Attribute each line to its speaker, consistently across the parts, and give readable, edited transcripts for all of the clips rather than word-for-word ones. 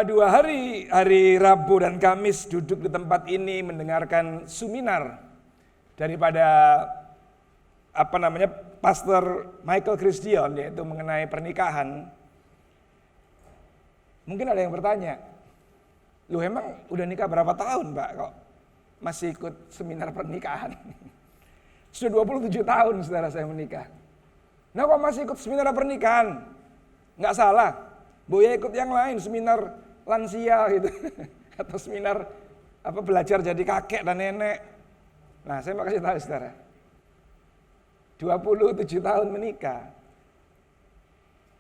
Speaker 1: 2 hari, hari Rabu dan Kamis duduk di tempat ini mendengarkan seminar daripada Pastor Michael Christian, yaitu mengenai pernikahan. Mungkin ada yang bertanya, lu emang udah nikah berapa tahun, Pak, kok masih ikut seminar pernikahan? Sudah 27 tahun saudara saya menikah. Nah, kok masih ikut seminar pernikahan? Nggak salah. Boya ikut yang lain, seminar lansia gitu. Atau seminar belajar jadi kakek dan nenek. Nah, saya mau kasih tahu saudara. 27 tahun menikah.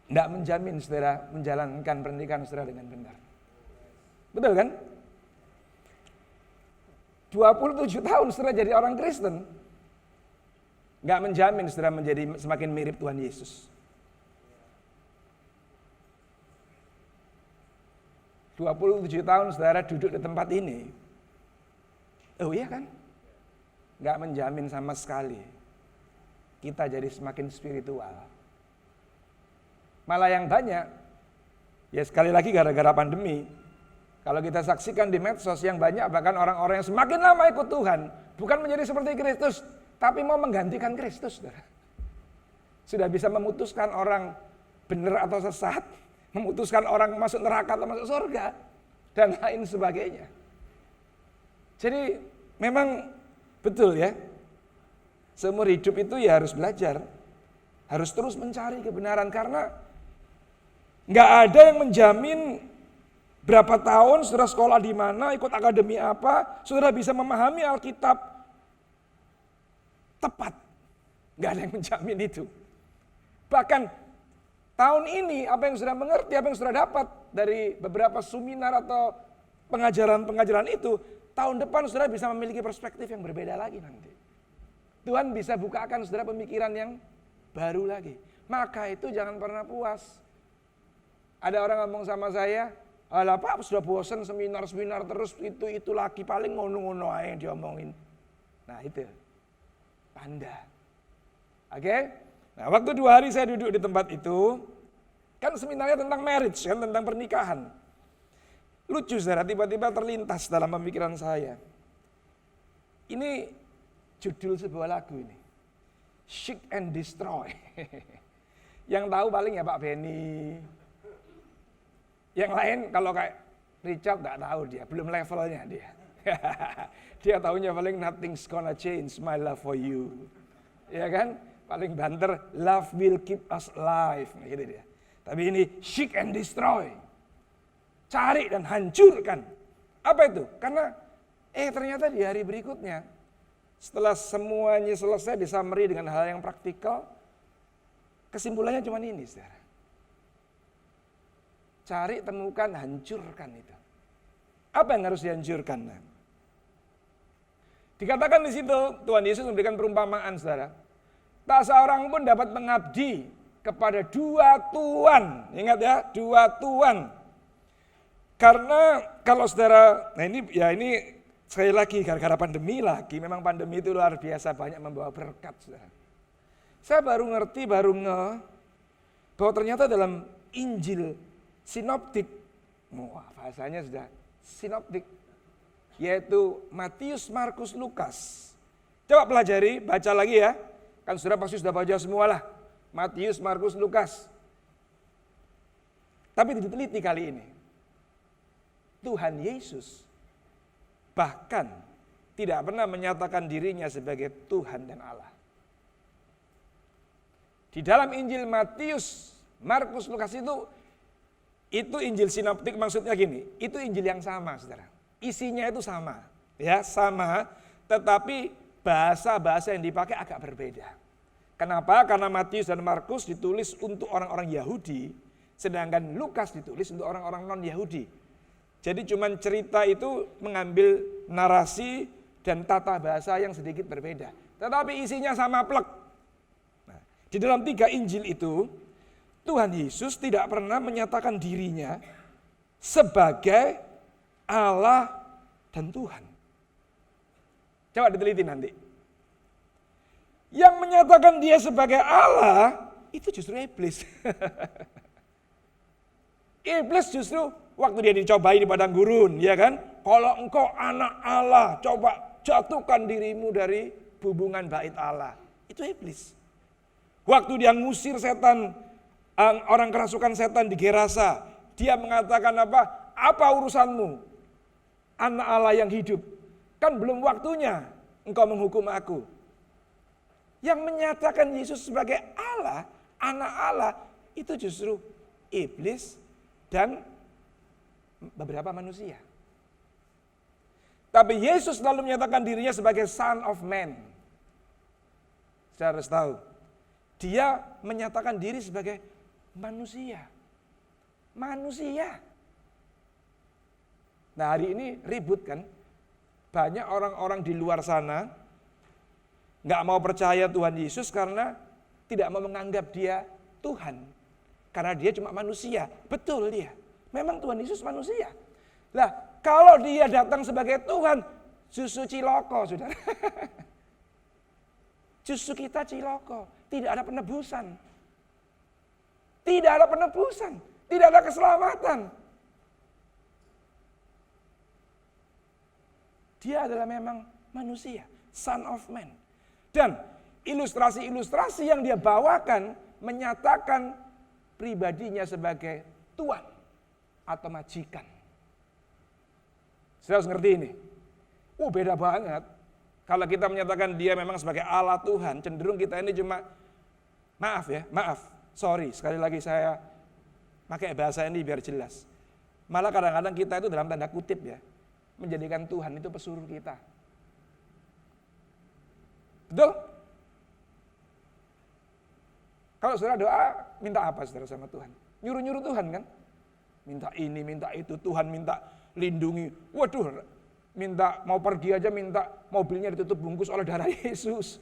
Speaker 1: Nggak menjamin saudara menjalankan pernikahan saudara dengan benar. Betul kan? 27 tahun saudara jadi orang Kristen. Nggak menjamin saudara menjadi semakin mirip Tuhan Yesus. 27 tahun saudara duduk di tempat ini. Oh iya kan? Nggak menjamin sama sekali kita jadi semakin spiritual. Malah yang banyak, ya sekali lagi gara-gara pandemi, kalau kita saksikan di medsos yang banyak bahkan orang-orang yang semakin lama ikut Tuhan, bukan menjadi seperti Kristus, tapi mau menggantikan Kristus. Saudara. Sudah bisa memutuskan orang benar atau sesat, memutuskan orang masuk neraka atau masuk surga, dan lain sebagainya. Jadi memang betul ya, seumur hidup itu ya harus belajar, harus terus mencari kebenaran, karena nggak ada yang menjamin berapa tahun saudara sekolah di mana, ikut akademi apa, saudara bisa memahami Alkitab tepat. Nggak ada yang menjamin itu. Bahkan tahun ini apa yang sudah mengerti, apa yang sudah dapat dari beberapa seminar atau pengajaran-pengajaran itu, tahun depan saudara bisa memiliki perspektif yang berbeda lagi nanti. Tuhan bisa bukakan saudara pemikiran yang baru lagi. Maka itu jangan pernah puas. Ada orang ngomong sama saya, alah Pak sudah bosan seminar-seminar terus itu lagi paling ngono-ngono aja yang diomongin. Nah itu, panda. Oke? Nah, waktu 2 hari saya duduk di tempat itu, kan seminarnya tentang marriage, kan tentang pernikahan. Lucu saudara, tiba-tiba terlintas dalam pemikiran saya. Ini judul sebuah lagu ini, Seek and Destroy. Yang tahu paling ya Pak Benny. Yang lain kalau kayak Richard nggak tahu dia, belum levelnya dia. Dia tahunya paling nothing's gonna change my love for you. Ya kan? Paling banter, love will keep us alive. Nah, gitu dia. Tapi ini seek and destroy. Cari dan hancurkan. Apa itu? Karena ternyata di hari berikutnya, setelah semuanya selesai di summary dengan hal yang praktikal, kesimpulannya cuma ini, saudara. Cari, temukan, hancurkan itu. Apa yang harus dihancurkan? Nah, dikatakan di situ Tuhan Yesus memberikan perumpamaan, saudara. Tak seorang pun dapat mengabdi kepada 2 tuan. Ingat ya, 2 tuan. Karena kalau saudara, nah ini sekali lagi gara-gara pandemi lagi, memang pandemi itu luar biasa banyak membawa berkat, saudara. Saya baru ngerti, bahwa ternyata dalam Injil sinoptik, bahasanya sudah sinoptik, yaitu Matius, Markus, Lukas. Coba pelajari, baca lagi ya. Kan saudara pasti sudah baca semua lah. Matius, Markus, Lukas. Tapi diteliti kali ini. Tuhan Yesus bahkan tidak pernah menyatakan dirinya sebagai Tuhan dan Allah. Di dalam Injil Matius, Markus, Lukas itu Injil sinoptik, maksudnya gini. Itu Injil yang sama, saudara. Isinya itu sama. Ya, sama. Tetapi bahasa-bahasa yang dipakai agak berbeda. Kenapa? Karena Matius dan Markus ditulis untuk orang-orang Yahudi, sedangkan Lukas ditulis untuk orang-orang non-Yahudi. Jadi cuman cerita itu mengambil narasi dan tata bahasa yang sedikit berbeda. Tetapi isinya sama plek. Nah, di dalam 3 Injil itu, Tuhan Yesus tidak pernah menyatakan dirinya sebagai Allah dan Tuhan. Coba diteliti nanti. Yang menyatakan dia sebagai Allah, itu justru iblis. Iblis justru waktu dia dicobai di padang gurun, ya kan? Kalau engkau anak Allah, coba jatuhkan dirimu dari hubungan bait Allah. Itu iblis. Waktu dia ngusir setan, orang kerasukan setan di Gerasa, dia mengatakan apa? Apa urusanmu? Anak Allah yang hidup. Kan belum waktunya engkau menghukum aku. Yang menyatakan Yesus sebagai Allah, anak Allah, itu justru iblis dan beberapa manusia. Tapi Yesus selalu menyatakan dirinya sebagai Son of Man. Saudara harus tahu, dia menyatakan diri sebagai manusia. Manusia. Nah, hari ini ribut kan? Banyak orang-orang di luar sana nggak mau percaya Tuhan Yesus karena tidak mau menganggap dia Tuhan. Karena dia cuma manusia. Betul dia. Memang Tuhan Yesus manusia. Lah, kalau dia datang sebagai Tuhan, justru ciloko, saudara. Justru kita ciloko. Tidak ada penebusan. Tidak ada penebusan. Tidak ada keselamatan. Dia adalah memang manusia. Son of Man. Dan ilustrasi-ilustrasi yang dia bawakan menyatakan pribadinya sebagai Tuhan atau majikan. Saya harus ngerti ini. Beda banget. Kalau kita menyatakan dia memang sebagai Allah Tuhan, cenderung kita ini cuma, sorry, sekali lagi saya pakai bahasa ini biar jelas. Malah kadang-kadang kita itu dalam tanda kutip ya, menjadikan Tuhan itu pesuruh kita. Betul? Kalau saudara doa, minta apa saudara sama Tuhan? Nyuruh-nyuruh Tuhan kan? Minta ini, minta itu, Tuhan minta lindungi. Waduh, minta mau pergi aja minta mobilnya ditutup bungkus oleh darah Yesus.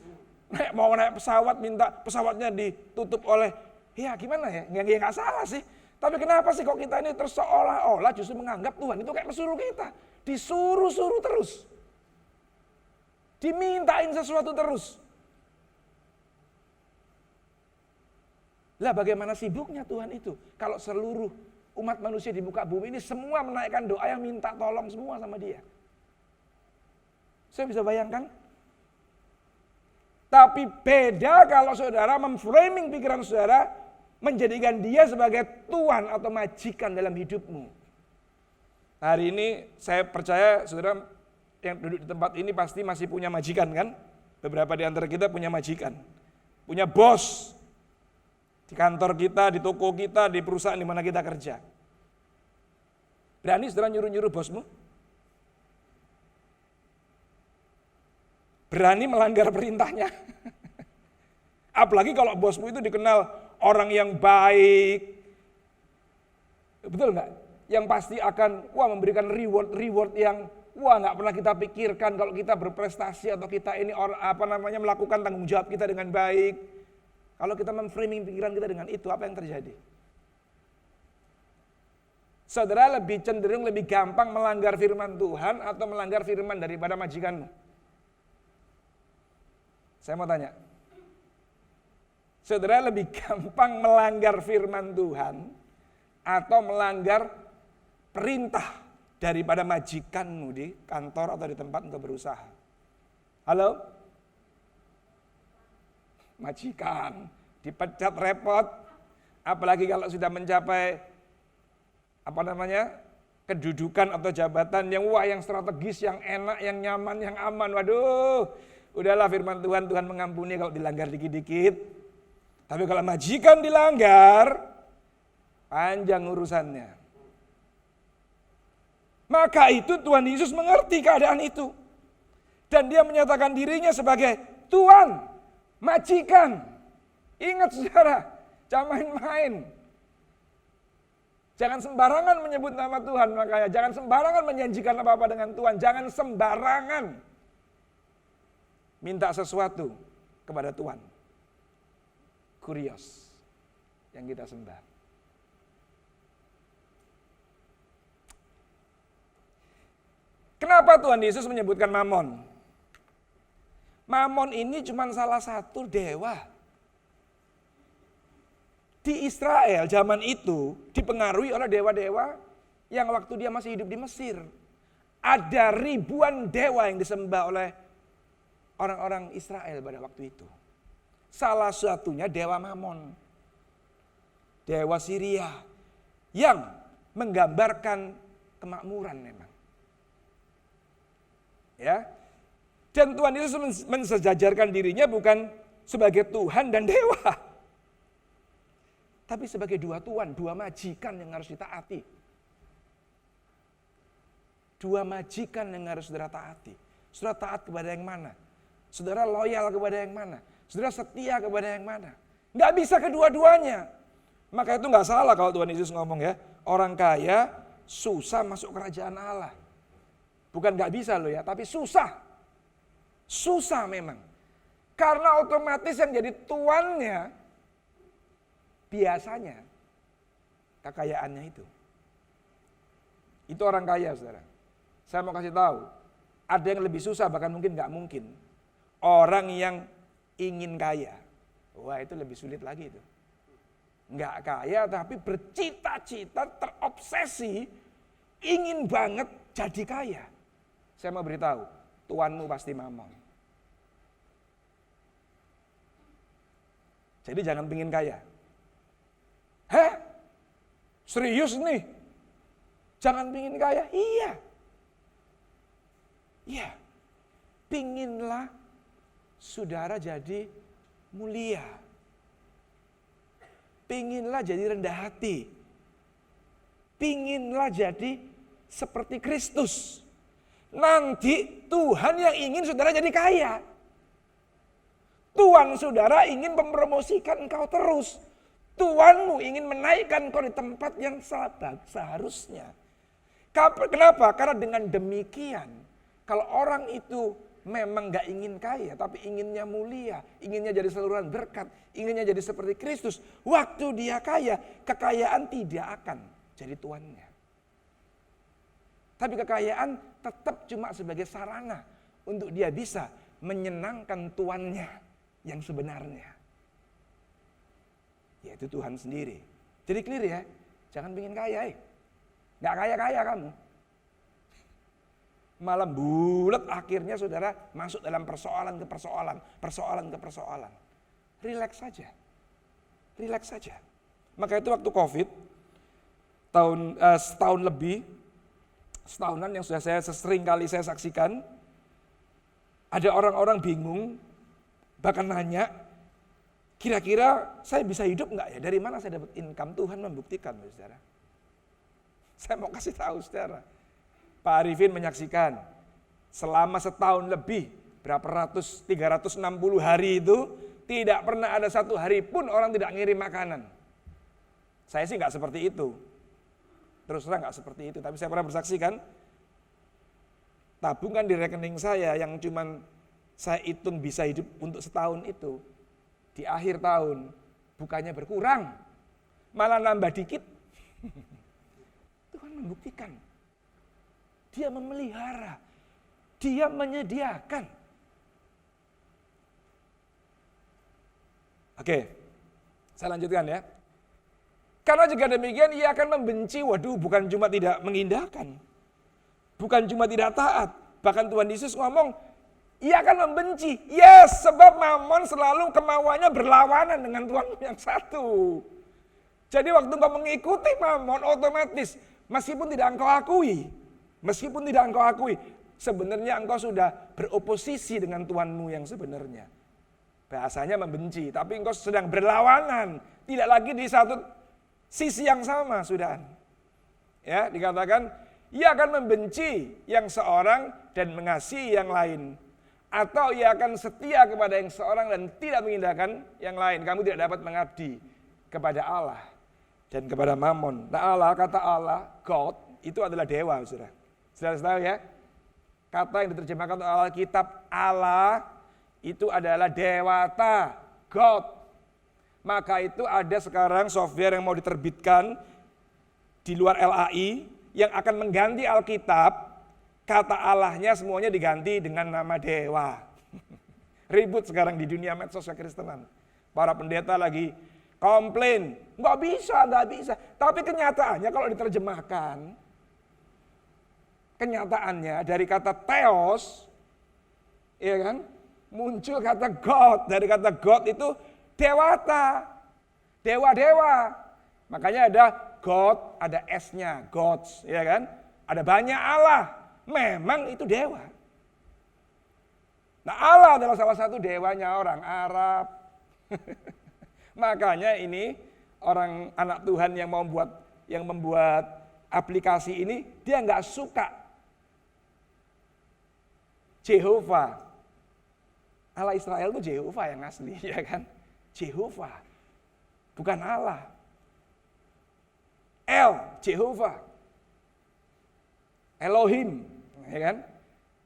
Speaker 1: Mau naik pesawat minta pesawatnya ditutup oleh, ya gimana ya? Ya nggak salah sih. Tapi kenapa sih kok kita ini terus seolah-olah justru menganggap Tuhan itu kayak pesuruh kita. Disuruh-suruh terus. Dimintain sesuatu terus. Lah bagaimana sibuknya Tuhan itu? Kalau seluruh umat manusia di muka bumi ini semua menaikkan doa yang minta tolong semua sama dia. Saya bisa bayangkan. Tapi beda kalau saudara memframing pikiran saudara, menjadikan dia sebagai tuan atau majikan dalam hidupmu. Hari ini saya percaya saudara yang duduk di tempat ini pasti masih punya majikan kan? Beberapa di antara kita punya majikan. Punya bos. Di kantor kita, di toko kita, di perusahaan di mana kita kerja. Berani saudara nyuruh-nyuruh bosmu? Berani melanggar perintahnya? Apalagi kalau bosmu itu dikenal orang yang baik. Betul nggak? Yang pasti akan memberikan reward yang nggak pernah kita pikirkan kalau kita berprestasi atau kita ini melakukan tanggung jawab kita dengan baik. Kalau kita memframing pikiran kita dengan itu, apa yang terjadi? Saudara lebih gampang melanggar firman Tuhan atau melanggar firman daripada majikanmu? Saya mau tanya. Saudara lebih gampang melanggar firman Tuhan atau melanggar perintah daripada majikanmu di kantor atau di tempat untuk berusaha? Halo? Majikan, dipecat repot, apalagi kalau sudah mencapai kedudukan atau jabatan yang strategis, yang enak, yang nyaman, yang aman. Waduh, udahlah firman Tuhan mengampuni kalau dilanggar dikit-dikit. Tapi kalau majikan dilanggar, panjang urusannya. Maka itu Tuhan Yesus mengerti keadaan itu. Dan dia menyatakan dirinya sebagai Tuhan. Majikan. Ingat saudara, jangan main-main. Jangan sembarangan menyebut nama Tuhan, makanya jangan sembarangan menjanjikan apa-apa dengan Tuhan. Jangan sembarangan minta sesuatu kepada Tuhan. Kurios yang kita sembah. Kenapa Tuhan Yesus menyebutkan Mamon? Mamon ini cuma salah satu dewa. Di Di Israel zaman itu dipengaruhi oleh dewa-dewa yang waktu dia masih hidup di Mesir. Ada ribuan dewa yang disembah oleh orang-orang Israel pada waktu itu. Salah satunya dewa Mamon, dewa Syria yang menggambarkan kemakmuran memang. Ya. Dan Tuhan Yesus mensejajarkan dirinya bukan sebagai Tuhan dan dewa, tapi sebagai dua tuan, dua majikan yang harus ditaati. Dua majikan yang harus saudara taati. Saudara taat kepada yang mana? Saudara loyal kepada yang mana? Saudara setia kepada yang mana? Nggak bisa kedua-duanya. Maka itu nggak salah kalau Tuhan Yesus ngomong ya, orang kaya susah masuk kerajaan Allah. Bukan nggak bisa loh ya, tapi susah. Susah memang. Karena otomatis yang jadi tuannya biasanya kekayaannya itu. Itu orang kaya, saudara. Saya mau kasih tahu, ada yang lebih susah, bahkan mungkin nggak mungkin. Orang yang ingin kaya. Wah, itu lebih sulit lagi itu. Nggak kaya tapi bercita-cita, terobsesi, ingin banget jadi kaya. Saya mau beritahu, tuanmu pasti Mamon. Jadi jangan pingin kaya. Hah? Serius nih? Jangan pingin kaya? Iya. Iya. Pinginlah saudara jadi mulia. Pinginlah jadi rendah hati. Pinginlah jadi seperti Kristus. Nanti Tuhan yang ingin saudara jadi kaya. Tuhan saudara ingin mempromosikan engkau terus. Tuhanmu ingin menaikkan engkau di tempat yang seharusnya. Kenapa? Karena dengan demikian, kalau orang itu memang gak ingin kaya, tapi inginnya mulia, inginnya jadi saluran berkat, inginnya jadi seperti Kristus. Waktu dia kaya, kekayaan tidak akan jadi tuannya. Tapi kekayaan tetap cuma sebagai sarana untuk dia bisa menyenangkan tuannya yang sebenarnya. Yaitu Tuhan sendiri. Jadi clear ya, jangan pengen kaya. Gak kaya-kaya kamu. Malah bulat akhirnya saudara masuk dalam persoalan ke persoalan. Relax saja. Relax saja. Maka itu waktu Covid, setahun lebih, setahunan yang sudah sering kali saya saksikan, ada orang-orang bingung, bahkan nanya, kira-kira saya bisa hidup enggak ya? Dari mana saya dapat income? Tuhan membuktikan, saudara. Saya mau kasih tahu, saudara. Pak Arifin menyaksikan, selama setahun lebih, 360 hari itu, tidak pernah ada satu hari pun orang tidak ngirim makanan. Saya sih enggak seperti itu. Terus terang enggak seperti itu, tapi saya pernah bersaksi kan, tabungan di rekening saya yang cuman saya hitung bisa hidup untuk setahun itu, di akhir tahun bukannya berkurang, malah nambah dikit. Tuhan membuktikan. Dia memelihara, dia menyediakan. Oke, saya lanjutkan ya. Karena jika demikian ia akan membenci, bukan cuma tidak mengindahkan, bukan cuma tidak taat, bahkan Tuhan Yesus ngomong, ia akan membenci. Yes, sebab Mamon selalu kemauannya berlawanan dengan Tuhan yang satu. Jadi waktu engkau mengikuti Mamon, otomatis meskipun tidak engkau akui, sebenarnya engkau sudah beroposisi dengan Tuhanmu yang sebenarnya. Bahasanya membenci, tapi engkau sedang berlawanan, tidak lagi di satu sisi yang sama, sudah. Ya, dikatakan ia akan membenci yang seorang dan mengasihi yang lain. Atau ia akan setia kepada yang seorang dan tidak mengindahkan yang lain. Kamu tidak dapat mengabdi kepada Allah dan kepada Mamon. Nah kata Allah, God, itu adalah dewa, saudara. Saudara tahu ya? Kata yang diterjemahkan oleh Alkitab Allah, itu adalah dewata, God. Maka itu ada sekarang software yang mau diterbitkan di luar LAI yang akan mengganti Alkitab. Kata Allahnya semuanya diganti dengan nama dewa. Ribut sekarang di dunia medsos kekristenan. Para pendeta lagi komplain. Nggak bisa. Tapi kenyataannya kalau diterjemahkan, kenyataannya dari kata theos, ya kan, muncul kata God. Dari kata God itu dewata, dewa-dewa. Makanya ada God, ada S-nya, gods, ya kan. Ada banyak Allah, memang itu dewa. Nah, Allah adalah salah satu dewanya orang Arab. Makanya ini orang anak Tuhan yang membuat aplikasi ini, dia nggak suka Jehovah. Allah Israel itu Jehovah yang asli, ya kan? Jehovah, bukan Allah. Jehovah, Elohim, ya kan?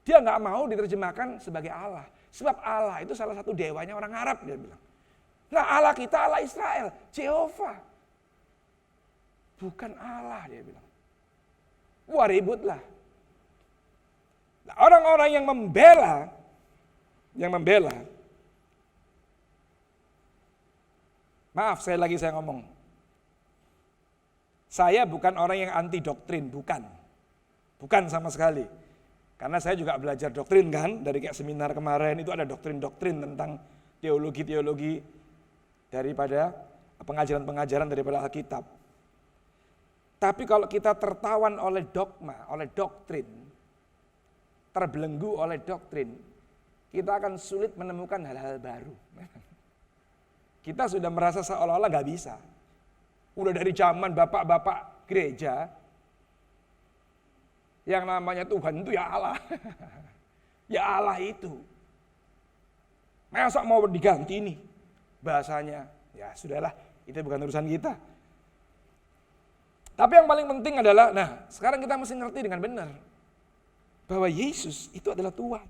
Speaker 1: Dia nggak mau diterjemahkan sebagai Allah. Sebab Allah itu salah satu dewanya orang Arab, dia bilang. Nah, Allah kita Allah Israel, Jehovah. Bukan Allah, dia bilang. Wah, ributlah. Nah, orang-orang yang membela, maaf saya ngomong. Saya bukan orang yang anti doktrin, bukan sama sekali. Karena saya juga belajar doktrin kan, dari kayak seminar kemarin itu ada doktrin-doktrin tentang teologi-teologi daripada pengajaran-pengajaran daripada Alkitab. Tapi kalau kita tertawan oleh dogma, oleh doktrin, terbelenggu oleh doktrin, kita akan sulit menemukan hal-hal baru. Kita sudah merasa seolah-olah gak bisa. Udah dari zaman bapak-bapak gereja, yang namanya Tuhan itu ya Allah. Ya Allah itu. Masa mau diganti nih bahasanya? Ya sudahlah, itu bukan urusan kita. Tapi yang paling penting adalah, nah sekarang kita mesti ngerti dengan benar. Bahwa Yesus itu adalah Tuhan.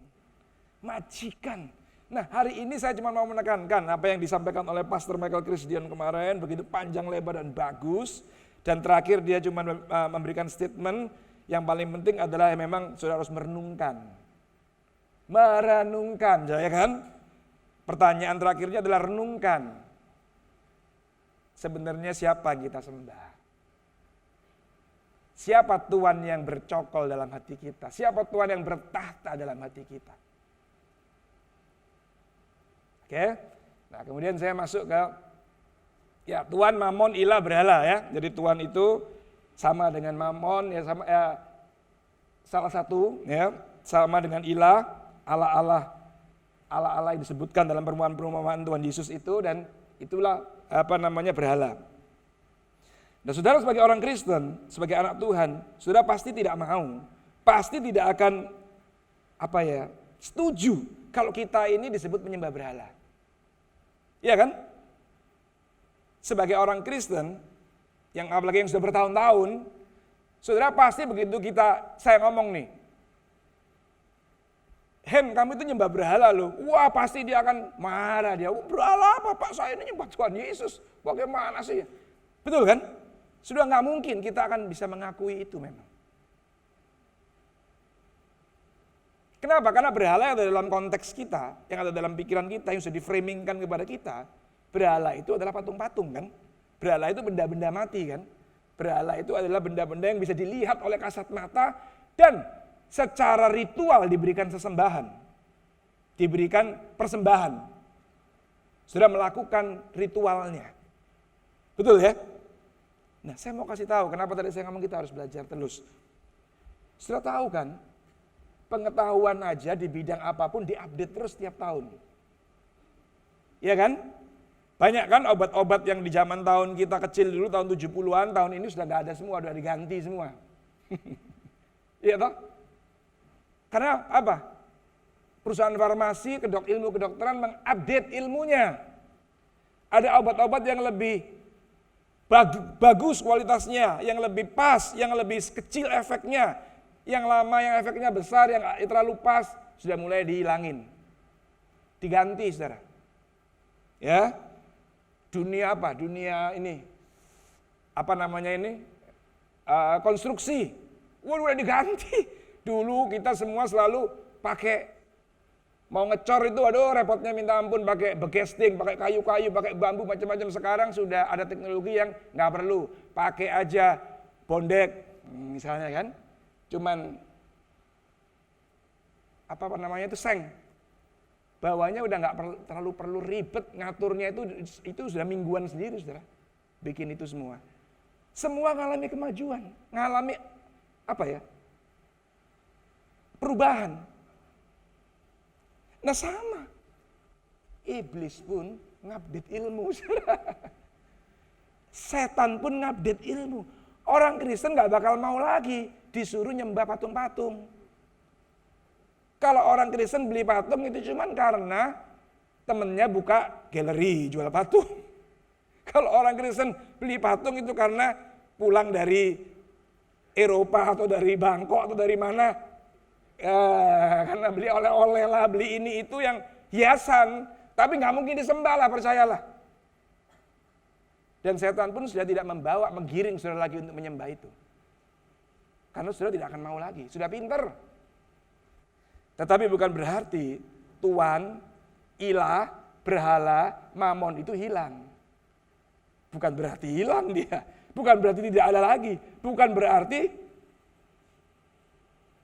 Speaker 1: Majikan. Nah hari ini saya cuma mau menekankan apa yang disampaikan oleh Pastor Michael Christian kemarin. Begitu panjang, lebar, dan bagus. Dan terakhir dia cuma memberikan statement. Yang paling penting adalah memang saudara harus merenungkan. Ya kan? Pertanyaan terakhirnya adalah renungkan. Sebenarnya siapa yang kita sembah? Siapa Tuhan yang bercokol dalam hati kita? Siapa Tuhan yang bertahta dalam hati kita? Oke? Nah kemudian saya masuk ke Tuhan, Mamon, Ilah, berhala ya. Jadi Tuhan itu sama dengan Mamon ya, salah satu ya, sama dengan Ilah, Allah yang disebutkan dalam perumpamaan Tuhan Yesus itu, dan itulah berhala. Nah, saudara sebagai orang Kristen, sebagai anak Tuhan, saudara pasti tidak mau, pasti tidak akan setuju kalau kita ini disebut menyembah berhala. Iya kan? Sebagai orang Kristen, yang apalagi yang sudah bertahun-tahun, saudara pasti begitu saya ngomong nih, kamu itu nyembah berhala loh. Wah pasti dia akan marah dia. Berhala apa Pak? Saya ini nyembah Tuhan Yesus. Bagaimana sih? Betul kan? Sudah nggak mungkin kita akan bisa mengakui itu memang. Kenapa? Karena berhala yang ada dalam konteks kita, yang ada dalam pikiran kita, yang sudah di-framingkan kepada kita, berhala itu adalah patung-patung kan? Berhala itu benda-benda mati kan? Berhala itu adalah benda-benda yang bisa dilihat oleh kasat mata dan secara ritual diberikan sesembahan. Diberikan persembahan. Sudah melakukan ritualnya. Betul ya? Nah saya mau kasih tahu kenapa tadi saya ngomong kita harus belajar terus. Sudah tahu kan? Pengetahuan aja di bidang apapun diupdate terus setiap tahun. Iya kan? Banyak kan obat-obat yang di zaman tahun kita kecil dulu, tahun 70-an, tahun ini sudah nggak ada semua, sudah diganti semua. Iya toh? Karena apa? Perusahaan farmasi, ilmu kedokteran mengupdate ilmunya. Ada obat-obat yang lebih bagus kualitasnya, yang lebih pas, yang lebih kecil efeknya, yang lama yang efeknya besar, yang terlalu pas, sudah mulai dihilangin. Diganti saudara. Ya. Dunia apa? Dunia ini. Konstruksi. Udah diganti. Dulu kita semua selalu pakai Mau ngecor itu aduh repotnya minta ampun, pakai begesting, pakai kayu-kayu, pakai bambu macam-macam. Sekarang sudah ada teknologi yang nggak perlu, pakai aja bondek misalnya kan. Cuman apa namanya itu seng. Bawahnya udah nggak terlalu perlu ribet, ngaturnya itu sudah mingguan sendiri, Saudara. Bikin itu semua. Semua ngalami kemajuan, ngalami apa ya? Perubahan. Nah sama. Iblis pun ngupdate ilmu. Setan pun ngupdate ilmu. Orang Kristen nggak bakal mau lagi disuruh nyembah patung-patung. Kalau orang Kristen beli patung itu cuman karena temennya buka galeri jual patung. Kalau orang Kristen beli patung itu karena pulang dari Eropa atau dari Bangkok atau dari mana. Karena beli oleh-oleh lah, beli ini itu yang hiasan. Tapi nggak mungkin disembah lah, percayalah. Dan setan pun sudah tidak menggiring saudara lagi untuk menyembah itu. Karena saudara tidak akan mau lagi, sudah pinter. Tetapi bukan berarti Tuhan, ilah, berhala, mamon itu hilang. Bukan berarti hilang dia. Bukan berarti tidak ada lagi. Bukan berarti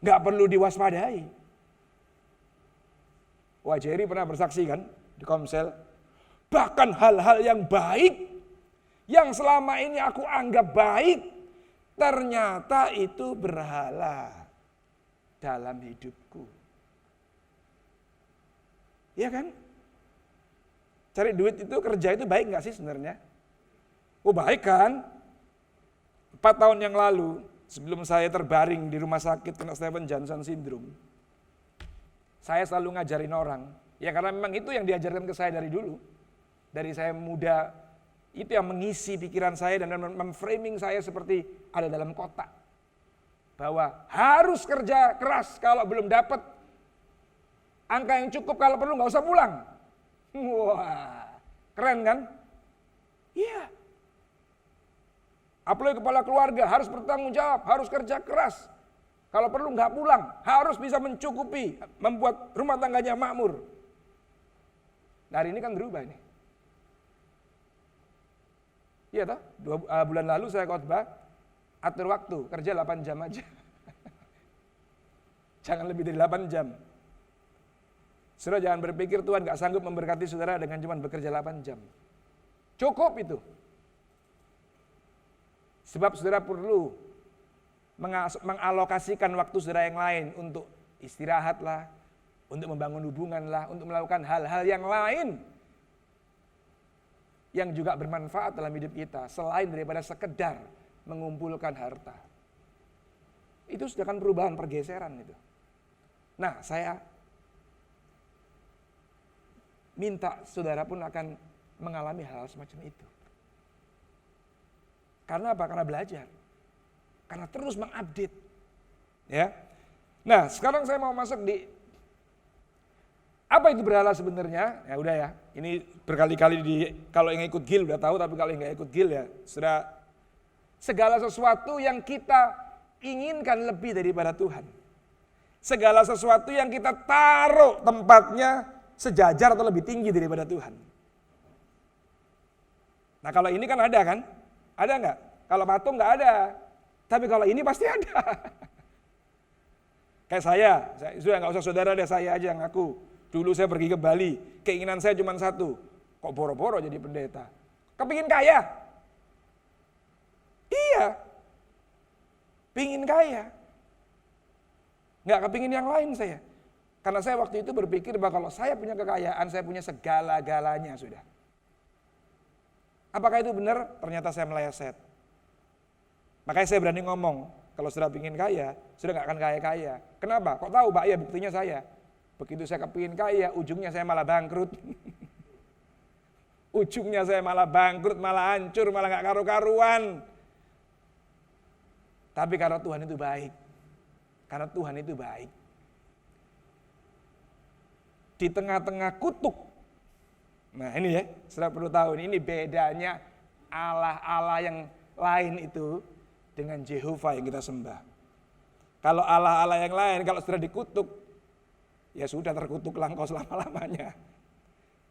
Speaker 1: nggak perlu diwaspadai. Wah, Jerry pernah bersaksi kan di Komsel. Bahkan hal-hal yang baik, yang selama ini aku anggap baik, ternyata itu berhala dalam hidupku. Iya kan? Cari duit itu, kerja itu baik nggak sih sebenarnya? Oh baik kan? 4 tahun yang lalu, sebelum saya terbaring di rumah sakit kena Stephen Johnson Syndrome, saya selalu ngajarin orang. Ya karena memang itu yang diajarkan ke saya dari dulu. Dari saya muda, itu yang mengisi pikiran saya dan memframing saya seperti ada dalam kotak. Bahwa harus kerja keras, kalau belum dapat angka yang cukup, kalau perlu nggak usah pulang. Wah, keren kan? Iya. Apalagi kepala keluarga harus bertanggung jawab, harus kerja keras. Kalau perlu nggak pulang, harus bisa mencukupi, membuat rumah tangganya makmur. Nah, hari ini kan berubah nih. Iya toh, 2 bulan lalu saya khotbah, atur waktu, kerja 8 jam aja. Jangan lebih dari 8 jam. Saudara jangan berpikir Tuhan gak sanggup memberkati saudara dengan cuma bekerja 8 jam. Cukup itu. Sebab saudara perlu mengalokasikan waktu saudara yang lain untuk istirahat lah, untuk membangun hubungan lah, untuk melakukan hal-hal yang lain yang juga bermanfaat dalam hidup kita, selain daripada sekedar mengumpulkan harta. Itu sudah kan perubahan, pergeseran itu. Nah, saya minta saudara pun akan mengalami hal semacam itu. Karena apa? Karena belajar. Karena terus mengupdate. Ya. Nah, sekarang saya mau masuk di apa itu berhala sebenarnya? Ya udah ya. Ini berkali-kali kalau yang ikut GIL udah tahu, tapi kalau yang nggak ikut GIL ya sudah, segala sesuatu yang kita inginkan lebih daripada Tuhan. Segala sesuatu yang kita taruh tempatnya sejajar atau lebih tinggi daripada Tuhan. Nah kalau ini kan ada kan? Ada nggak? Kalau patung nggak ada. Tapi kalau ini pasti ada. Kayak saya sudah nggak usah saudara deh, saya aja yang ngaku. Dulu saya pergi ke Bali, keinginan saya cuma satu. Kok boro-boro jadi pendeta? Kepingin kaya? Iya. Pingin kaya. Nggak kepingin yang lain saya. Karena saya waktu itu berpikir bahwa kalau saya punya kekayaan, saya punya segala-galanya sudah. Apakah itu benar? Ternyata saya meleset. Makanya saya berani ngomong, kalau sudah pingin kaya, sudah nggak akan kaya-kaya. Kenapa? Kok tahu Pak? Ya buktinya saya. Begitu saya kepingin kaya, ujungnya saya malah bangkrut. Ujungnya saya malah bangkrut, malah hancur, malah nggak karu-karuan. Tapi karena Tuhan itu baik. Karena Tuhan itu baik. Di tengah-tengah kutuk. Nah ini ya, sudah perlu tahu ini bedanya Allah-Allah yang lain itu dengan Jehovah yang kita sembah. Kalau Allah-Allah yang lain, kalau sudah dikutuk, ya sudah terkutuklah engkau selama-lamanya.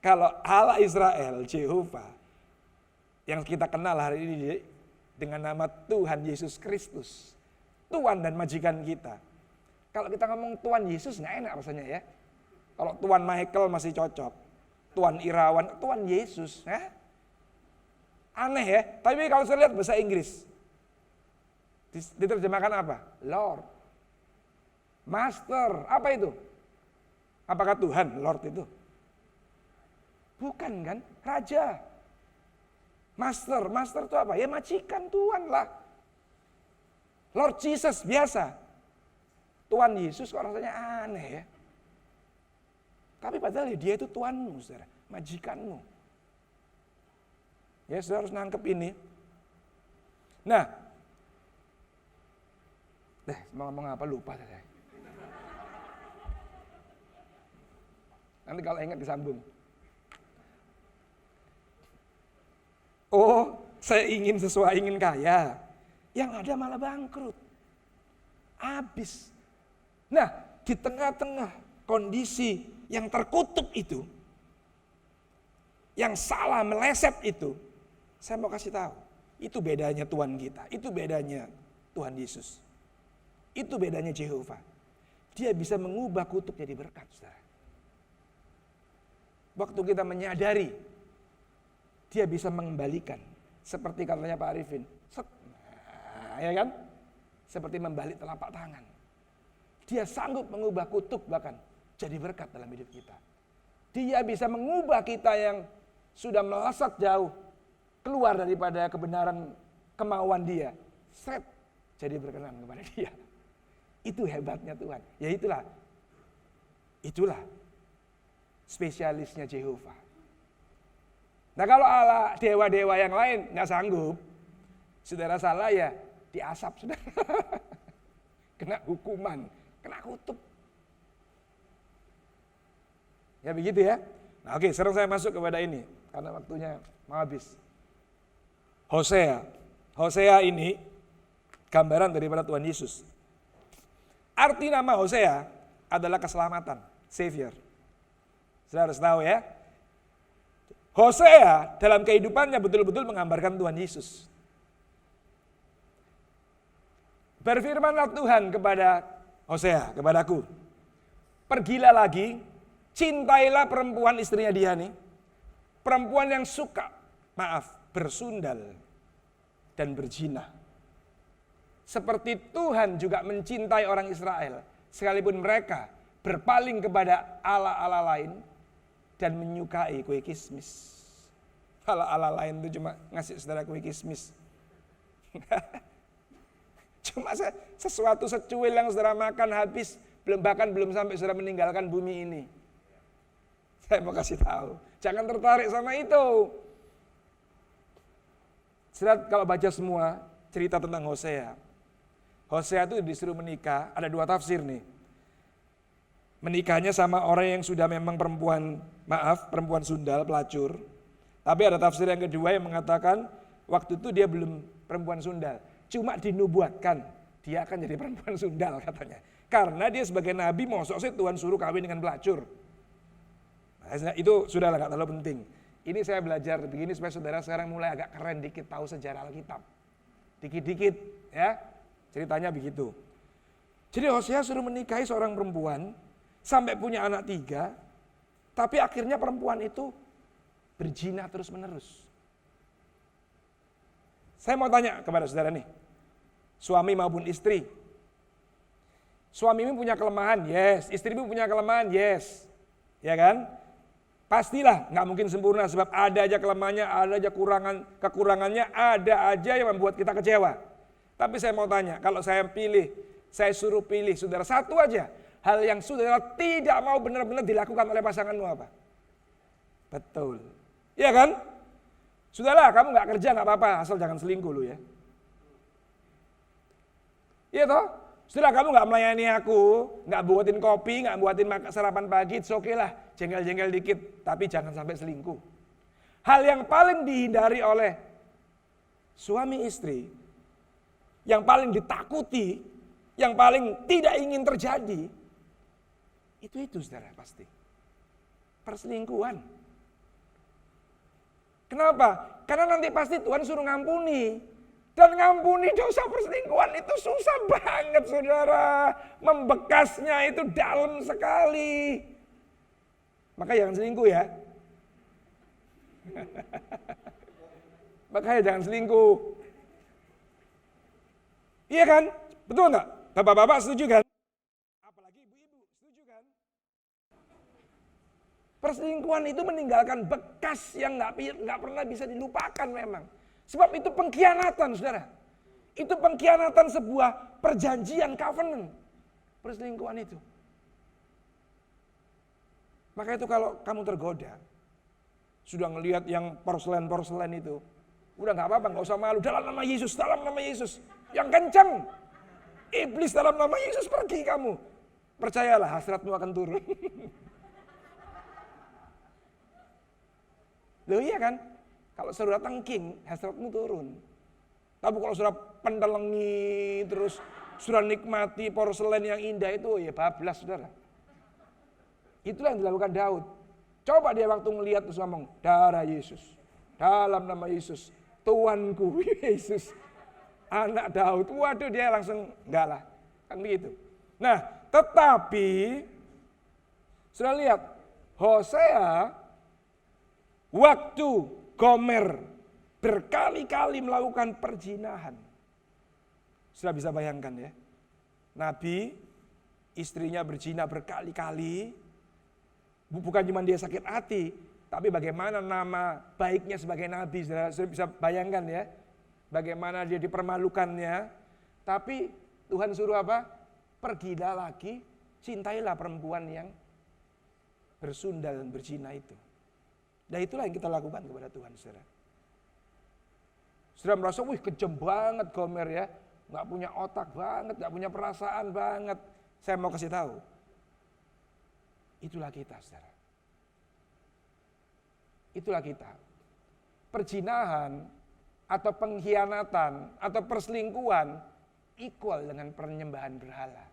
Speaker 1: Kalau Allah Israel, Jehovah, yang kita kenal hari ini dengan nama Tuhan Yesus Kristus, Tuhan dan majikan kita. Kalau kita ngomong Tuhan Yesus nggak enak rasanya ya. Kalau Tuhan Michael masih cocok, Tuhan Irawan, Tuhan Yesus, aneh ya. Tapi kalau saya lihat bahasa Inggris, diterjemahkan apa? Lord, Master, apa itu? Apakah Tuhan, Lord itu? Bukan kan, Raja. Master itu apa? Ya majikan Tuhan lah. Lord Jesus biasa. Tuhan Yesus kok rasanya aneh ya. Tapi padahal dia itu Tuhanmu, saudara, majikanmu. Ya, saudara harus nangkep ini. Nah, mau ngomong apa lupa saya. Nanti kalau ingat disambung. Oh, saya ingin sesuai, ingin kaya. Yang ada malah bangkrut. Habis. Nah, di tengah-tengah kondisi yang terkutuk itu, yang salah meleset itu, saya mau kasih tahu. Itu bedanya Tuhan kita. Itu bedanya Tuhan Yesus. Itu bedanya Jehovah. Dia bisa mengubah kutuk jadi berkat, saudara. Waktu kita menyadari, dia bisa mengembalikan. Seperti katanya Pak Arifin. Ya kan? Seperti membalik telapak tangan. Dia sanggup mengubah kutuk bahkan jadi berkat dalam hidup kita. Dia bisa mengubah kita yang sudah melesat jauh keluar daripada kebenaran kemauan dia. Jadi berkenan kepada dia. Itu hebatnya Tuhan. Ya itulah spesialisnya Jehovah. Nah kalau Allah, dewa-dewa yang lain nggak sanggup, saudara salah ya diasap saudara. Kena hukuman, kena kutuk. Ya begitu ya. Nah oke, sekarang saya masuk kepada ini karena waktunya mau habis. Hosea ini gambaran daripada Tuhan Yesus. Arti nama Hosea adalah keselamatan, Savior. Saudara harus tahu ya. Hosea dalam kehidupannya betul-betul menggambarkan Tuhan Yesus. Berfirmanlah Tuhan kepada Hosea, kepadaku. Pergilah lagi, cintailah perempuan istrinya dia nih. Perempuan yang suka, bersundal dan berzina. Seperti Tuhan juga mencintai orang Israel, sekalipun mereka berpaling kepada Allah-Allah lain dan menyukai kue kismis. Allah-Allah lain itu cuma ngasih saudara kue kismis. Cuma sesuatu secuil yang saudara makan habis, bahkan belum sampai saudara meninggalkan bumi ini. Saya mau kasih tahu, jangan tertarik sama itu. Saudara kalau baca semua cerita tentang Hosea. Hosea itu disuruh menikah, ada dua tafsir nih. Menikahnya sama orang yang sudah memang perempuan sundal, pelacur. Tapi ada tafsir yang kedua yang mengatakan waktu itu dia belum perempuan sundal. Cuma dinubuatkan dia akan jadi perempuan sundal katanya. Karena dia sebagai nabi mosok sih Tuhan suruh kawin dengan pelacur. Nah, itu sudah gak terlalu penting. Ini saya belajar begini supaya saudara sekarang mulai agak keren dikit tahu sejarah Alkitab. Dikit-dikit ya. Ceritanya begitu. Jadi Hosea suruh menikahi seorang perempuan sampai punya anak 3. Tapi akhirnya perempuan itu berzina terus menerus. Saya mau tanya kepada saudara nih. Suami maupun istri. Suamimu punya kelemahan? Yes. Istrimu punya kelemahan? Yes. Ya kan? Pastilah nggak mungkin sempurna sebab ada aja kelemahannya, ada aja kekurangannya, ada aja yang membuat kita kecewa. Tapi saya mau tanya, kalau saya suruh pilih saudara satu aja, hal yang saudara tidak mau benar-benar dilakukan oleh pasanganmu apa? Betul. Iya kan? Sudahlah, kamu nggak kerja nggak apa-apa, asal jangan selingkuh lu ya. Iya toh? Setelah kamu nggak melayani aku, nggak buatin kopi, nggak buatin sarapan pagi, oke lah, jengkel-jengkel dikit, tapi jangan sampai selingkuh. Hal yang paling dihindari oleh suami istri, yang paling ditakuti, yang paling tidak ingin terjadi, Itu saudara pasti. Perselingkuhan. Kenapa? Karena nanti pasti Tuhan suruh ngampuni. Dan ngampuni dosa perselingkuhan itu susah banget saudara. Membekasnya itu dalam sekali. Maka jangan selingkuh ya. Makanya jangan selingkuh. Iya kan? Betul nggak? Bapak-bapak setuju kan? Apalagi ibu-ibu, setuju kan? Perselingkuhan itu meninggalkan bekas yang nggak pernah bisa dilupakan memang. Sebab itu pengkhianatan, saudara. Itu pengkhianatan sebuah perjanjian covenant. Perselingkuhan itu. Maka itu kalau kamu tergoda, sudah ngelihat yang porselen itu, udah nggak apa-apa, nggak usah malu. Dalam nama Yesus, dalam nama Yesus, yang kencang. Iblis dalam nama Yesus pergi kamu. Percayalah hasratmu akan turun. Loh iya kan? Kalau saudara tengking, hasratmu turun. Tapi kalau saudara pendelengi, terus saudara nikmati porselen yang indah itu, ya bablas saudara. Itulah yang dilakukan Daud. Coba dia waktu ngelihat terus ngomong, darah Yesus, dalam nama Yesus, Tuanku Yesus, anak Daud. Waduh dia langsung, enggak lah, kan begitu. Nah, tetapi, sudah lihat, Hosea, waktu Gomer berkali-kali melakukan perzinahan. Sudah bisa bayangkan ya, Nabi, istrinya berzina berkali-kali. Bukan cuma dia sakit hati, tapi bagaimana nama baiknya sebagai nabi, sudah bisa bayangkan ya. Bagaimana dia dipermalukannya. Tapi Tuhan suruh apa? Pergilah lagi, cintailah perempuan yang bersundal dan berzina itu. Dan itulah yang kita lakukan kepada Tuhan, saudara. Saudara merasa, wih kejam banget Gomer ya. Gak punya otak banget, gak punya perasaan banget. Saya mau kasih tahu. Itulah kita, saudara. Itulah kita. Perzinahan atau pengkhianatan atau perselingkuhan equal dengan penyembahan berhala.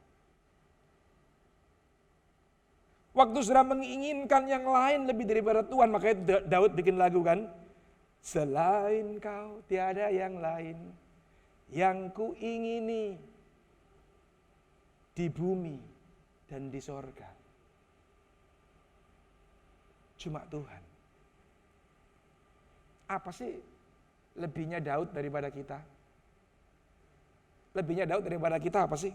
Speaker 1: Waktu saudara menginginkan yang lain lebih daripada Tuhan, makanya Daud bikin lagu kan. Selain kau tiada yang lain yang ku ingini di bumi dan di sorga. Cuma Tuhan. Apa sih lebihnya Daud daripada kita? Lebihnya Daud daripada kita apa sih?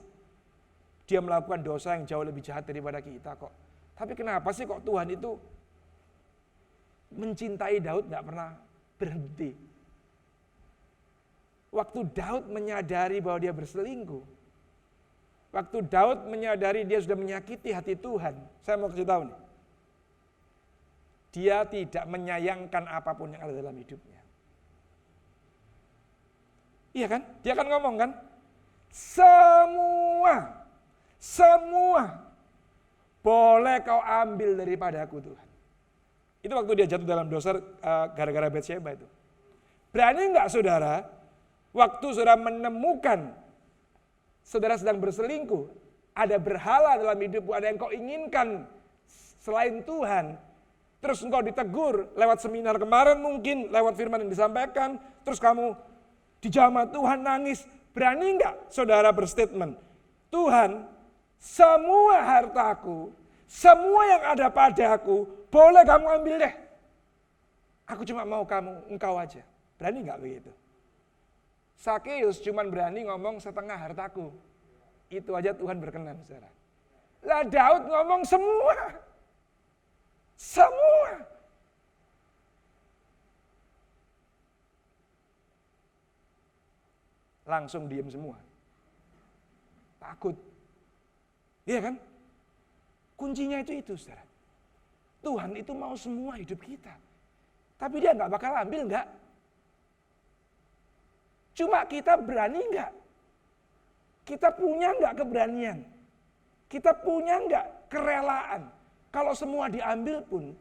Speaker 1: Dia melakukan dosa yang jauh lebih jahat daripada kita kok. Tapi kenapa sih kok Tuhan itu mencintai Daud gak pernah berhenti? Waktu Daud menyadari bahwa dia berselingkuh, waktu Daud menyadari dia sudah menyakiti hati Tuhan, saya mau kasih tahu nih. Dia tidak menyayangkan apapun yang ada dalam hidupnya. Iya kan? Dia kan ngomong kan? Semua boleh kau ambil daripadaku Tuhan. Itu waktu dia jatuh dalam dosa gara-gara Batsyeba itu. Berani enggak saudara, waktu saudara menemukan saudara sedang berselingkuh, ada berhala dalam hidupmu, ada yang kau inginkan selain Tuhan, terus engkau ditegur lewat seminar kemarin mungkin, lewat firman yang disampaikan, terus kamu dijamah Tuhan nangis. Berani enggak saudara berstatement, Tuhan, semua hartaku, semua yang ada padaku, boleh kamu ambil deh. Aku cuma mau engkau aja. Berani enggak begitu? Sakeus cuma berani ngomong setengah hartaku. Itu aja Tuhan berkenan, saudara. Lah Daud ngomong semua. Semua. Langsung diam semua. Takut. Iya kan? Kuncinya itu, saudara. Tuhan itu mau semua hidup kita. Tapi dia nggak bakal ambil, nggak. Cuma kita berani nggak? Kita punya nggak keberanian? Kita punya nggak kerelaan? Kalau semua diambil pun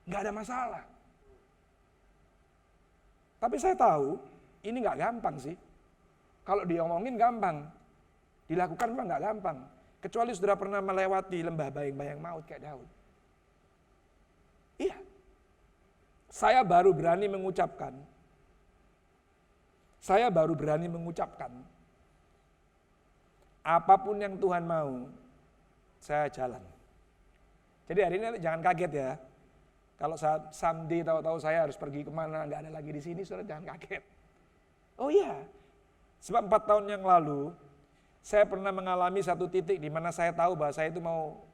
Speaker 1: nggak ada masalah. Tapi saya tahu ini nggak gampang sih. Kalau diomongin gampang, dilakukan mah nggak gampang. Kecuali saudara pernah melewati lembah bayang-bayang maut kayak Daud. Iya. Saya baru berani mengucapkan. Apapun yang Tuhan mau, saya jalan. Jadi hari ini jangan kaget ya. Kalau saat someday tahu-tahu saya harus pergi kemana, nggak ada lagi di sini, saudara jangan kaget. Oh iya, sebab 4 tahun yang lalu, saya pernah mengalami satu titik di mana saya tahu bahwa saya itu mau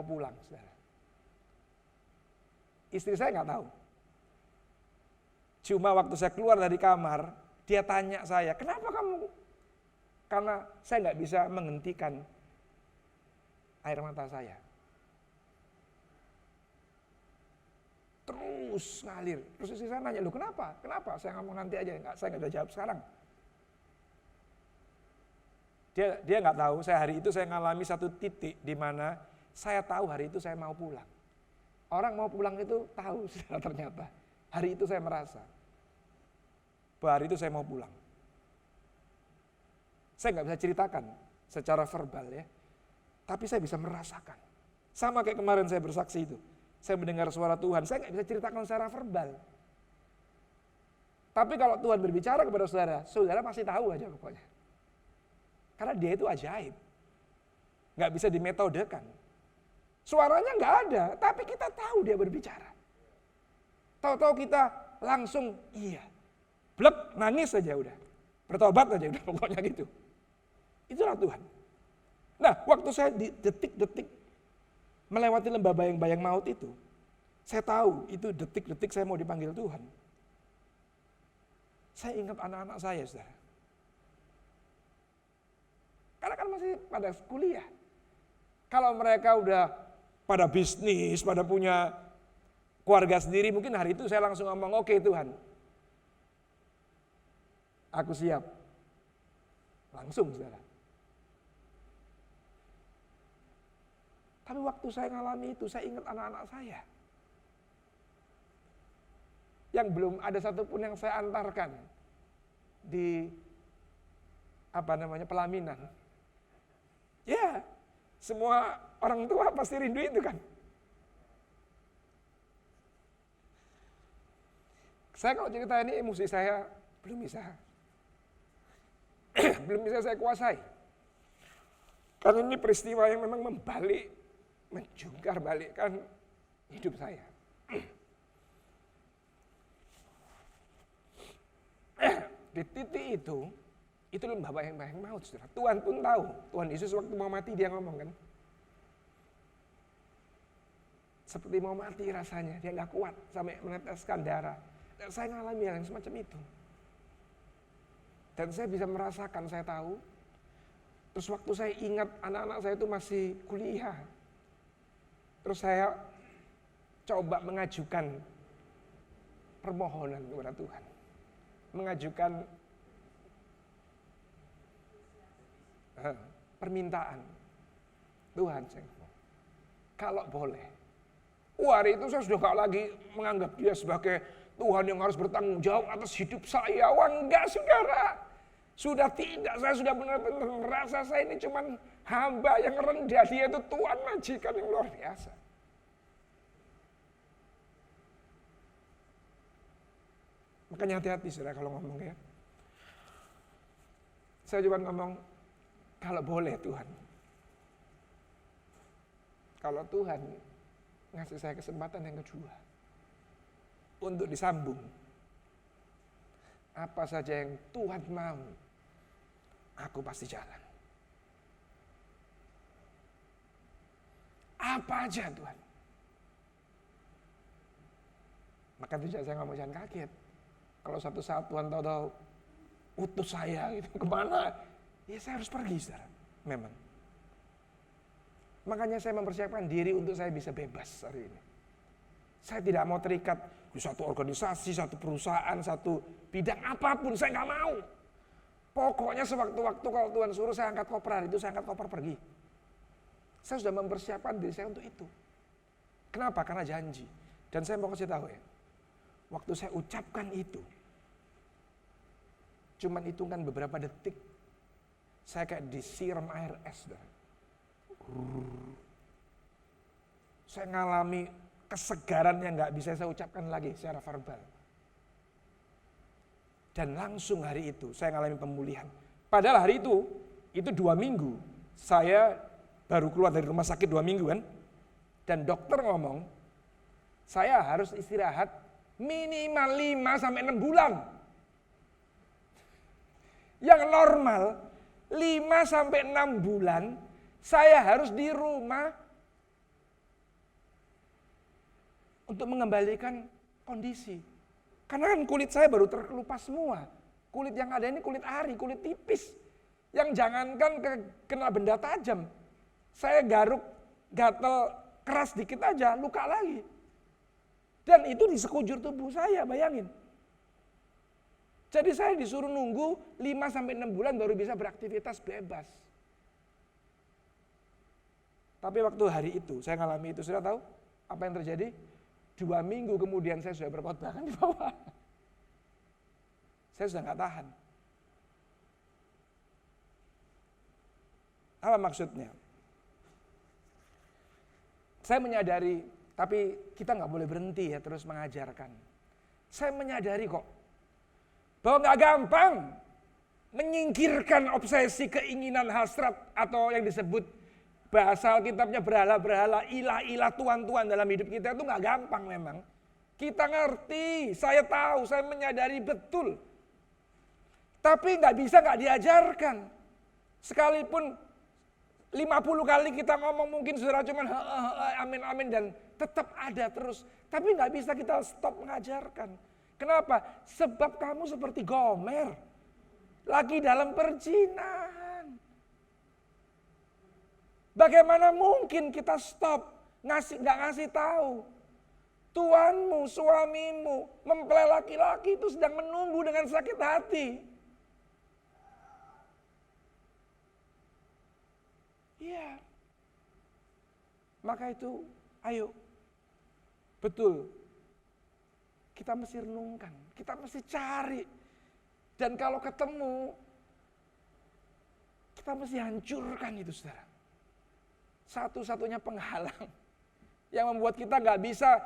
Speaker 1: pulang, saudara. Istri saya nggak tahu. Cuma waktu saya keluar dari kamar, dia tanya saya, kenapa kamu? Karena saya nggak bisa menghentikan air mata saya. Terus ngalir. Terus istri saya nanya, lu kenapa? Kenapa? Saya ngomong nanti aja, saya nggak bisa jawab sekarang. Dia nggak tahu, hari itu saya ngalami satu titik di mana saya tahu hari itu saya mau pulang. Orang mau pulang itu tahu, ternyata. Hari itu saya merasa bahwa hari itu saya mau pulang. Saya nggak bisa ceritakan secara verbal ya, tapi saya bisa merasakan. Sama kayak kemarin saya bersaksi itu. Saya mendengar suara Tuhan, saya nggak bisa ceritakan secara verbal. Tapi kalau Tuhan berbicara kepada saudara, saudara pasti tahu aja pokoknya. Karena dia itu ajaib. Nggak bisa dimetodekan. Suaranya nggak ada, tapi kita tahu dia berbicara. Tahu-tahu kita langsung, iya. Blek, nangis aja udah. Bertobat aja udah, pokoknya gitu. Itulah Tuhan. Nah, waktu saya di detik-detik melewati lembah bayang-bayang maut itu, saya tahu itu detik-detik saya mau dipanggil Tuhan. Saya ingat anak-anak saya, saudara. Karena kan masih pada kuliah. Kalau mereka udah pada bisnis, pada punya keluarga sendiri, mungkin hari itu saya langsung ngomong, oke Tuhan, aku siap. Langsung, saudara. Tapi waktu saya ngalami itu, saya ingat anak-anak saya. Yang belum ada satupun yang saya antarkan di pelaminan. Ya, semua orang tua pasti rindu itu kan. Saya kalau cerita ini emosi saya belum bisa saya kuasai. Karena ini peristiwa yang memang menjungkar balikkan hidup saya. Di titik itu lembah bayang-bayang maut, saudara. Tuhan pun tahu. Tuhan Yesus waktu mau mati dia ngomong kan. Seperti mau mati rasanya, dia gak kuat sampai meneteskan darah. Dan saya ngalami hal yang semacam itu. Dan saya bisa merasakan, saya tahu. Terus waktu saya ingat anak-anak saya itu masih kuliah. Terus saya coba mengajukan permohonan kepada Tuhan. Mengajukan permintaan. Tuhan, kalau boleh. Hari itu saya sudah gak lagi menganggap dia sebagai Tuhan yang harus bertanggung jawab atas hidup saya. Wah enggak, saudara. Sudah tidak, saya sudah benar-benar merasa saya ini cuma hamba yang rendah. Dia itu Tuhan majikan yang luar biasa. Makanya hati-hati saudara kalau ngomong ya. Saya cuma ngomong, kalau boleh Tuhan. Kalau Tuhan ngasih saya kesempatan yang kedua. Untuk disambung. Apa saja yang Tuhan mau, aku pasti jalan. Apa aja Tuhan. Maka itu saya ngomong jangan kaget. Kalau satu saat Tuhan tahu-tahu utus saya gitu kemana, ya saya harus pergi saudara. Memang. Makanya saya mempersiapkan diri untuk saya bisa bebas hari ini. Saya tidak mau terikat di satu organisasi, satu perusahaan, satu bidang apapun, saya nggak mau. Pokoknya sewaktu-waktu kalau Tuhan suruh saya angkat koper hari itu, saya angkat koper pergi. Saya sudah mempersiapkan diri saya untuk itu. Kenapa? Karena janji. Dan saya mau kasih tahu ya, waktu saya ucapkan itu, cuman hitungan beberapa detik, saya kayak disiram air es. Saya ngalami kesegaran yang nggak bisa saya ucapkan lagi secara verbal. Dan langsung hari itu saya ngalami pemulihan. Padahal hari itu 2 minggu. Saya baru keluar dari rumah sakit 2 minggu kan. Dan dokter ngomong, saya harus istirahat minimal 5-6 bulan. Yang normal 5-6 bulan saya harus di rumah untuk mengembalikan kondisi. Karena kan kulit saya baru terkelupas semua. Kulit yang ada ini kulit ari, kulit tipis. Yang jangankan kena benda tajam. Saya garuk, gatel, keras dikit aja, luka lagi. Dan itu di sekujur tubuh saya, bayangin. Jadi saya disuruh nunggu 5-6 bulan baru bisa beraktivitas bebas. Tapi waktu hari itu, saya ngalami itu, sudah tahu apa yang terjadi? 2 minggu kemudian saya sudah berkhotbah di bawah. Saya sudah nggak tahan. Apa maksudnya? Saya menyadari, tapi kita nggak boleh berhenti ya terus mengajarkan. Saya menyadari kok, bahwa nggak gampang menyingkirkan obsesi, keinginan, hasrat, atau yang disebut bahasa Alkitabnya berhala-berhala, ilah-ilah, tuan-tuan dalam hidup kita itu nggak gampang memang. Kita ngerti, saya tahu, saya menyadari betul. Tapi nggak bisa nggak diajarkan. Sekalipun 50 kali kita ngomong mungkin saudara cuman amin amin dan tetap ada terus. Tapi nggak bisa kita stop mengajarkan. Kenapa? Sebab kamu seperti Gomer. Lagi dalam perzinahan. Bagaimana mungkin kita stop, nggak ngasih tahu. Tuanmu, suamimu, mempelai laki-laki itu sedang menunggu dengan sakit hati. Iya. Maka itu, ayo. Betul. Kita mesti renungkan, kita mesti cari. Dan kalau ketemu, kita mesti hancurkan itu, saudara. Satu-satunya penghalang yang membuat kita nggak bisa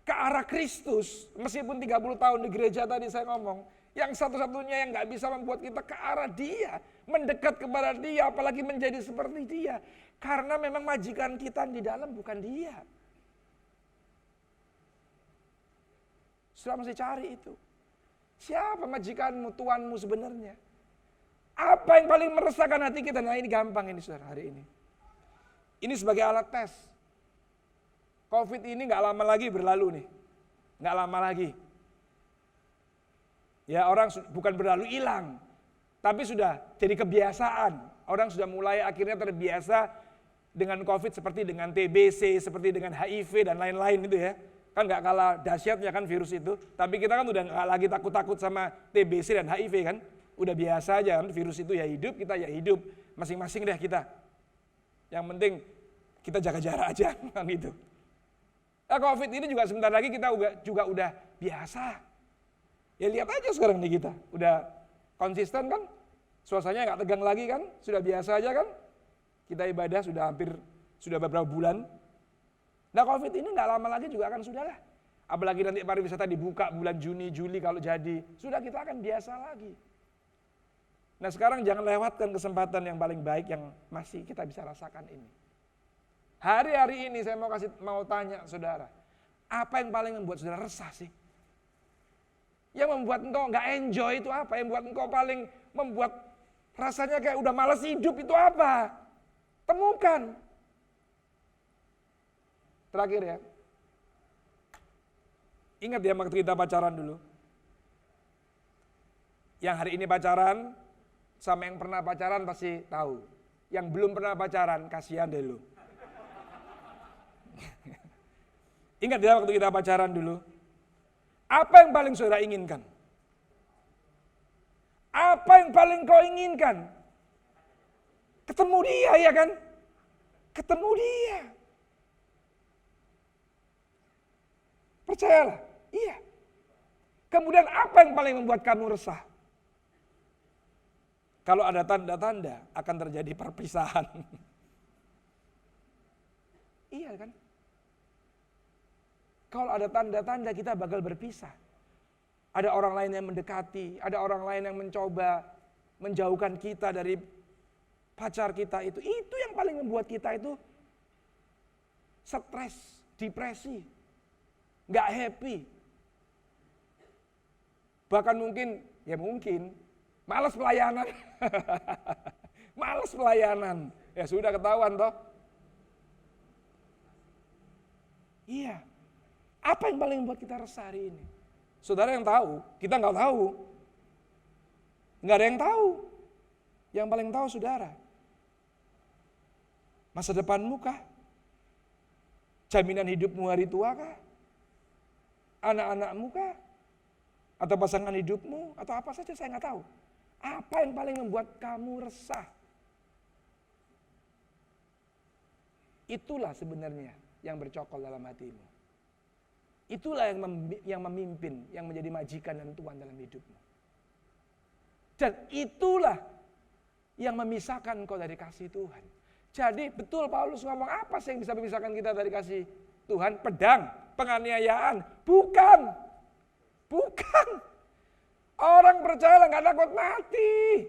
Speaker 1: ke arah Kristus, meskipun 30 tahun di gereja tadi saya ngomong, yang satu-satunya yang nggak bisa membuat kita ke arah Dia, mendekat kepada Dia, apalagi menjadi seperti Dia, karena memang majikan kita di dalam bukan Dia. Sudah mesti cari itu. Siapa majikanmu, tuanmu sebenarnya? Apa yang paling meresahkan hati kita? Nah ini gampang ini saudara hari ini. Ini sebagai alat tes. Covid ini gak lama lagi berlalu nih. Gak lama lagi. Ya orang bukan berlalu hilang. Tapi sudah jadi kebiasaan. Orang sudah mulai akhirnya terbiasa dengan Covid seperti dengan TBC, seperti dengan HIV dan lain-lain itu ya. Kan gak kalah dahsyatnya kan virus itu. Tapi kita kan udah gak lagi takut-takut sama TBC dan HIV kan. Udah biasa aja kan virus itu ya hidup, kita ya hidup. Masing-masing deh kita. Yang penting kita jaga jarak aja kan gitu. Nah, Covid ini juga sebentar lagi kita juga udah biasa. Ya lihat aja sekarang nih kita. Udah konsisten kan. Suasananya gak tegang lagi kan. Sudah biasa aja kan. Kita ibadah sudah beberapa bulan. Nah Covid ini gak lama lagi juga akan sudahlah. Apalagi nanti pariwisata dibuka bulan Juni, Juli kalau jadi. Sudah kita akan biasa lagi. Nah sekarang jangan lewatkan kesempatan yang paling baik yang masih kita bisa rasakan ini. Hari-hari ini saya mau tanya saudara. Apa yang paling membuat saudara resah sih? Yang membuat engkau gak enjoy itu apa? Yang membuat engkau paling membuat rasanya kayak udah malas hidup itu apa? Temukan. Terakhir ya. Ingat ya waktu kita pacaran dulu. Yang hari ini pacaran, sama yang pernah pacaran pasti tahu. Yang belum pernah pacaran, kasihan deh lu. Ingat ya waktu kita pacaran dulu. Apa yang paling saudara inginkan? Apa yang paling kau inginkan? Ketemu dia ya kan? Ketemu dia. Percayalah, iya. Kemudian apa yang paling membuat kamu resah? Kalau ada tanda-tanda akan terjadi perpisahan. Iya kan? Kalau ada tanda-tanda kita bakal berpisah. Ada orang lain yang mendekati, ada orang lain yang mencoba menjauhkan kita dari pacar kita itu. Itu yang paling membuat kita itu stres, depresi, gak happy. Bahkan mungkin, malas pelayanan. Malas pelayanan. Ya sudah ketahuan toh. Iya. Apa yang paling membuat kita resah hari ini? Saudara yang tahu, kita nggak tahu. Nggak ada yang tahu. Yang paling tahu saudara. Masa depanmu kah? Jaminan hidupmu hari tua kah? Anak-anakmu kah? Atau pasangan hidupmu? Atau apa saja saya nggak tahu. Apa yang paling membuat kamu resah? Itulah sebenarnya yang bercokol dalam hatimu. Itulah yang memimpin, yang menjadi majikan dan tuan dalam hidupmu. Dan itulah yang memisahkan kau dari kasih Tuhan. Jadi betul Paulus ngomong, apa sih yang bisa memisahkan kita dari kasih Tuhan? Pedang, penganiayaan. Bukan. Orang percaya nggak takut mati.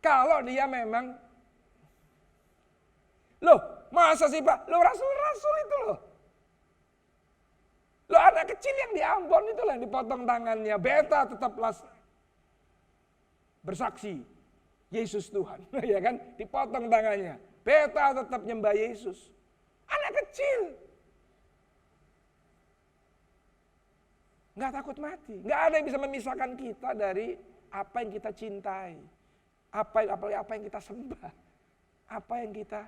Speaker 1: Kalau dia memang, loh masa sih Pak? Loh rasul-rasul itu loh. Loh anak kecil yang di Ambon itu lah yang dipotong tangannya. Beta tetaplah bersaksi Yesus Tuhan. Ya kan? Dipotong tangannya. Beta tetap nyembah Yesus. Anak kecil. Nggak takut mati. Nggak ada yang bisa memisahkan kita dari apa yang kita cintai. Apa yang kita sembah. Apa yang kita...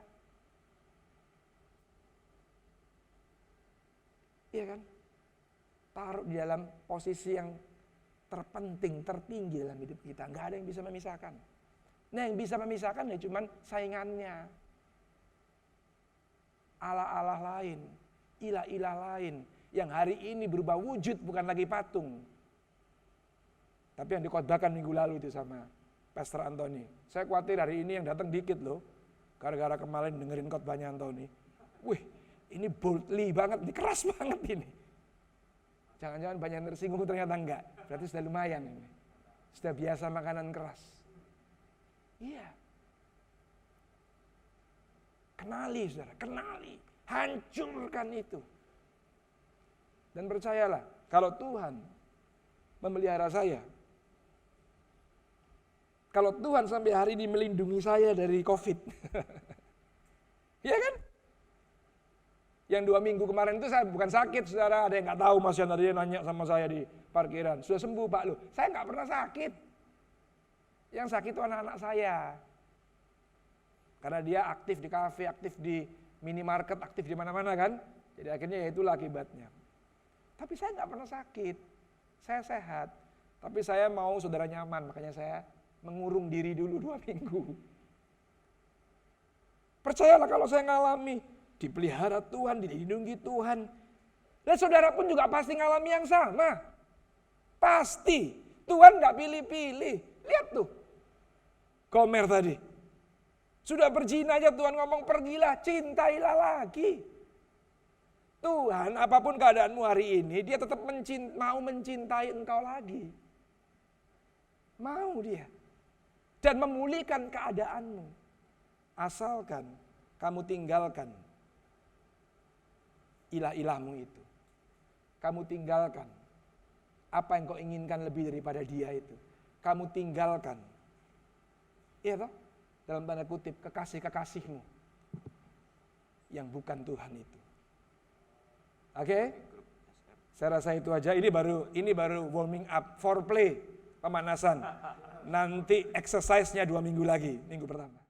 Speaker 1: Iya kan? Taruh di dalam posisi yang terpenting, tertinggi dalam hidup kita. Nggak ada yang bisa memisahkan. Nah yang bisa memisahkan ya cuman saingannya. Allah-Allah lain, ilah-ilah lain. Yang hari ini berubah wujud bukan lagi patung. Tapi yang dikhotbahkan minggu lalu itu sama Pastor Anthony. Saya khawatir hari ini yang datang dikit loh. Gara-gara kemarin dengerin khotbahnya Anthony. Wih, ini boldly banget, ini keras banget ini. Jangan-jangan banyak yang tersinggung, ternyata enggak. Berarti sudah lumayan ini. Sudah biasa makanan keras. Iya. Kenali saudara, kenali. Hancurkan itu. Dan percayalah, kalau Tuhan memelihara saya, kalau Tuhan sampai hari ini melindungi saya dari COVID. Iya kan? Yang 2 minggu kemarin itu saya bukan sakit, saudara. Ada yang nggak tahu, Mas Yan tadi nanya sama saya di parkiran. Sudah sembuh Pak loh. Saya nggak pernah sakit. Yang sakit itu anak-anak saya. Karena dia aktif di kafe, aktif di minimarket, aktif di mana-mana kan. Jadi akhirnya ya itulah akibatnya. Tapi saya nggak pernah sakit. Saya sehat. Tapi saya mau saudara nyaman, makanya saya mengurung diri dulu 2 minggu. Percayalah kalau saya ngalami dipelihara Tuhan, dilindungi Tuhan. Dan saudara pun juga pasti ngalami yang sama. Pasti. Tuhan gak pilih-pilih. Lihat tuh. Gomer tadi. Sudah berzina aja Tuhan ngomong pergilah, cintailah lagi. Tuhan apapun keadaanmu hari ini, dia tetap mau mencintai engkau lagi. Mau dia. Dan memulihkan keadaanmu. Asalkan kamu tinggalkan ilah-ilahmu itu. Kamu tinggalkan apa yang kau inginkan lebih daripada dia itu. Kamu tinggalkan, iya toh, dalam tanda kutip, kekasih-kekasihmu yang bukan Tuhan itu. Oke? Saya rasa itu aja. Ini baru warming up, foreplay, pemanasan. Nanti exercise-nya 2 minggu lagi, minggu pertama.